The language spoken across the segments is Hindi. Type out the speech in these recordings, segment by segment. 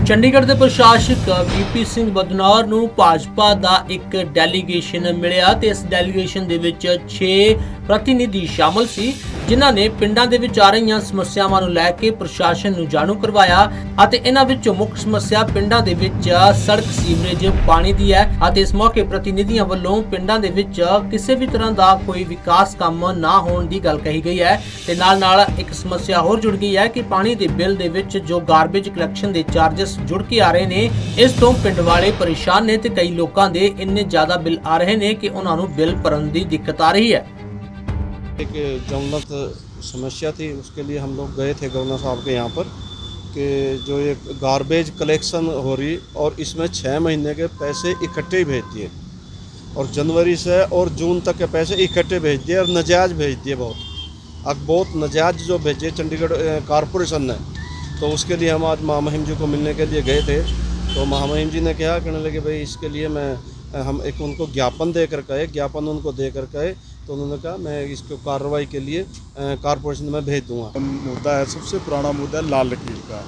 ਚੰਡੀਗੜ੍ਹ ਦੇ ਪ੍ਰਸ਼ਾਸਕ ਵੀਪੀ ਸਿੰਘ ਬਦਨੌਰ ਨੂੰ ਭਾਜਪਾ ਦਾ ਇੱਕ ਡੈਲੀਗੇਸ਼ਨ ਮਿਲਿਆ ਤੇ ਇਸ ਡੈਲੀਗੇਸ਼ਨ ਦੇ ਵਿੱਚ 6 ਪ੍ਰਤੀਨਿਧੀ ਸ਼ਾਮਲ ਸੀ ਜਿਨ੍ਹਾਂ ਨੇ ਪਿੰਡਾਂ ਦੇ ਵਿੱਚ ਆ ਰਹੀਆਂ ਸਮੱਸਿਆਵਾਂ ਨੂੰ ਲੈ ਕੇ ਪ੍ਰਸ਼ਾਸਨ ਨੂੰ ਜਾਣੂ ਕਰਵਾਇਆ ਅਤੇ ਇਹਨਾਂ ਵਿੱਚੋਂ ਮੁੱਖ ਸਮੱਸਿਆ ਪਿੰਡਾਂ ਦੇ ਵਿੱਚ ਸੜਕ ਸੀਵਰੇਜ ਪਾਣੀ ਦੀ ਹੈ ਅਤੇ ਇਸ ਮੌਕੇ ਪ੍ਰਤੀਨਿਧੀਆਂ ਵੱਲੋਂ ਪਿੰਡਾਂ ਦੇ ਵਿੱਚ ਕਿਸੇ ਵੀ ਤਰ੍ਹਾਂ ਦਾ ਕੋਈ ਵਿਕਾਸ ਕੰਮ ਨਾ ਹੋਣ ਦੀ ਗੱਲ ਕਹੀ ਗਈ ਹੈ ਤੇ ਨਾਲ ਇੱਕ ਸਮੱਸਿਆ ਹੋਰ ਜੁੜ ਗਈ ਹੈ ਕਿ ਪਾਣੀ ਦੇ ਬਿੱਲ ਦੇ ਵਿੱਚ ਜੋ ਗਾਰਬੇਜ ਕਲੈਕਸ਼ਨ ਦੇ ਚਾਰजेस जुड़ के आ रहे ने इस तो पिंड वाले परेशान ने ते कई लोगों के इन्ने ज्यादा बिल आ रहे ने कि उन्होंने बिल भरन दी दिक्कत आ रही है। एक जमनत समस्या थी, उसके लिए हम लोग गए थे गवर्नर साहब के यहाँ पर कि जो ये गार्बेज कलेक्शन हो रही और इसमें 6 महीने के पैसे इकट्ठे ही भेज दिए और जनवरी से और जून तक के पैसे इकट्ठे भेज दिए और नजायज भेज दिए। बहुत नजायज जो भेजे चंडीगढ़ कॉरपोरेशन ने, तो उसके लिए हम आज महामहिम जी को मिलने के लिए गए थे। तो महामहिम जी ने क्या कहने लगे भाई इसके लिए हम एक उनको ज्ञापन देकर कहे, ज्ञापन उनको देकर कहे, तो उन्होंने कहा मैं इसको कार्रवाई के लिए कॉरपोरेशन में भेज दूँगा। मुद्दा है, सबसे पुराना मुद्दा है लाल लकीर का।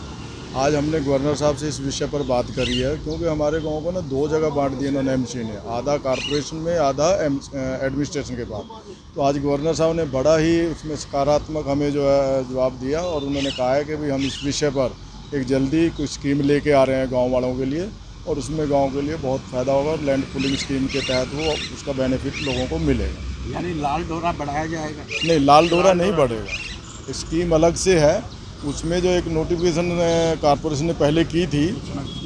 आज हमने गवर्नर साहब से इस विषय पर बात करी है क्योंकि हमारे गांव को ना 2 जगह बांट दिए इन्होंने एमसी ने, आधा कॉरपोरेशन में आधा एडमिनिस्ट्रेशन के पास। तो आज गवर्नर साहब ने बड़ा ही उसमें सकारात्मक हमें जो है जवाब दिया और उन्होंने कहा है कि भाई हम इस विषय पर एक जल्दी कुछ स्कीम लेके आ रहे हैं गाँव वालों के लिए और उसमें गाँव के लिए बहुत फ़ायदा होगा। लैंड पूलिंग स्कीम के तहत वो उसका बेनिफिट लोगों को मिलेगा। यानी लाल डोरा बढ़ाया जाएगा? नहीं, लाल डोरा नहीं बढ़ेगा, स्कीम अलग से है। उसमें जो एक नोटिफिकेशन कॉरपोरेशन ने पहले की थी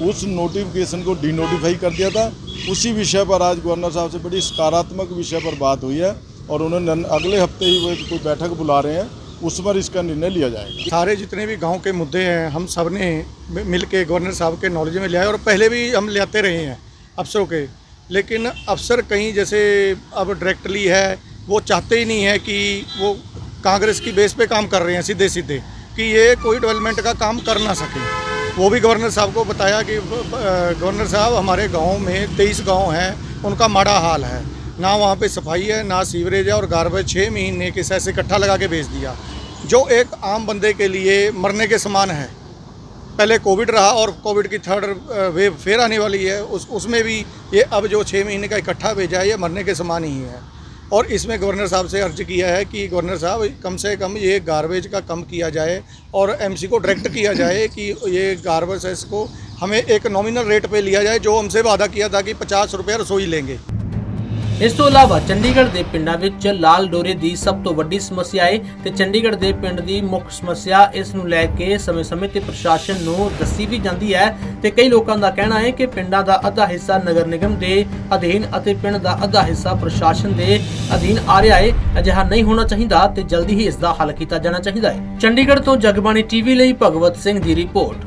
उस नोटिफिकेशन को डीनोटिफाई कर दिया था। उसी विषय पर आज गवर्नर साहब से बड़ी सकारात्मक विषय पर बात हुई है और उन्होंने अगले हफ्ते ही वो कोई बैठक बुला रहे हैं, उस पर इसका निर्णय लिया जाएगा। सारे जितने भी गांव के मुद्दे हैं हम सब ने मिल के गवर्नर साहब के नॉलेज में लिया है और पहले भी हम लाते रहे हैं अफसरों के, लेकिन अफसर कहीं जैसे अब डायरेक्टली है वो चाहते ही नहीं है कि वो कांग्रेस की बेस पे काम कर रहे हैं सीधे सीधे कि ये कोई डेवलपमेंट का काम कर ना सके। वो भी गवर्नर साहब को बताया कि गवर्नर साहब हमारे गांव में 23 गांव हैं, उनका माड़ा हाल है, ना वहाँ पे सफाई है ना सीवरेज है और गार्बेज 6 महीने के ऐसे इकट्ठा लगा के भेज दिया जो एक आम बंदे के लिए मरने के समान है। पहले कोविड रहा और कोविड की 3rd वेव फिर आने वाली है, उसमें भी ये अब जो 6 महीने का इकट्ठा भेजा है ये मरने के समान ही है। और इसमें गवर्नर साहब से अर्ज किया है कि गवर्नर साहब कम से कम ये गार्बेज का कम किया जाए और एमसी को डायरेक्ट किया जाए कि ये गार्बेज को हमें एक नॉमिनल रेट पे लिया जाए जो हमसे वादा किया था कि 50 रुपये रसोई लेंगे। ਇਸ ਤੋਂ ਇਲਾਵਾ ਚੰਡੀਗੜ੍ਹ ਦੇ ਪਿੰਡਾਂ ਵਿੱਚ ਲਾਲ ਡੋਰੇ ਦੀ ਸਭ ਤੋਂ ਵੱਡੀ ਸਮੱਸਿਆ ਹੈ ਤੇ ਚੰਡੀਗੜ੍ਹ ਦੇ ਪਿੰਡ ਦੀ ਮੁੱਖ ਸਮੱਸਿਆ ਇਸ ਨੂੰ ਲੈ ਕੇ ਸਮੇਂ-ਸਮੇਂ ਤੇ ਪ੍ਰਸ਼ਾਸਨ ਨੂੰ ਦੱਸੀ ਵੀ ਜਾਂਦੀ ਹੈ ਤੇ ਕਈ ਲੋਕਾਂ ਦਾ ਕਹਿਣਾ ਹੈ ਕਿ ਪਿੰਡਾਂ ਦਾ ਅੱਧਾ ਹਿੱਸਾ ਨਗਰ ਨਿਗਮ ਦੇ ਅਧੀਨ ਅਤੇ ਪਿੰਡ ਦਾ ਅੱਧਾ ਹਿੱਸਾ ਪ੍ਰਸ਼ਾਸਨ ਦੇ ਅਧੀਨ ਆ ਰਿਹਾ ਹੈ। ਅਜਿਹਾ ਨਹੀਂ ਹੋਣਾ ਚਾਹੀਦਾ ਤੇ ਜਲਦੀ ਹੀ ਇਸ ਦਾ ਹੱਲ ਕੀਤਾ ਜਾਣਾ ਚਾਹੀਦਾ ਹੈ। ਚੰਡੀਗੜ੍ਹ ਤੋਂ ਜਗਬਾਣੀ ਟੀਵੀ ਲਈ ਭਗਵਤ ਸਿੰਘ ਦੀ ਰਿਪੋਰਟ।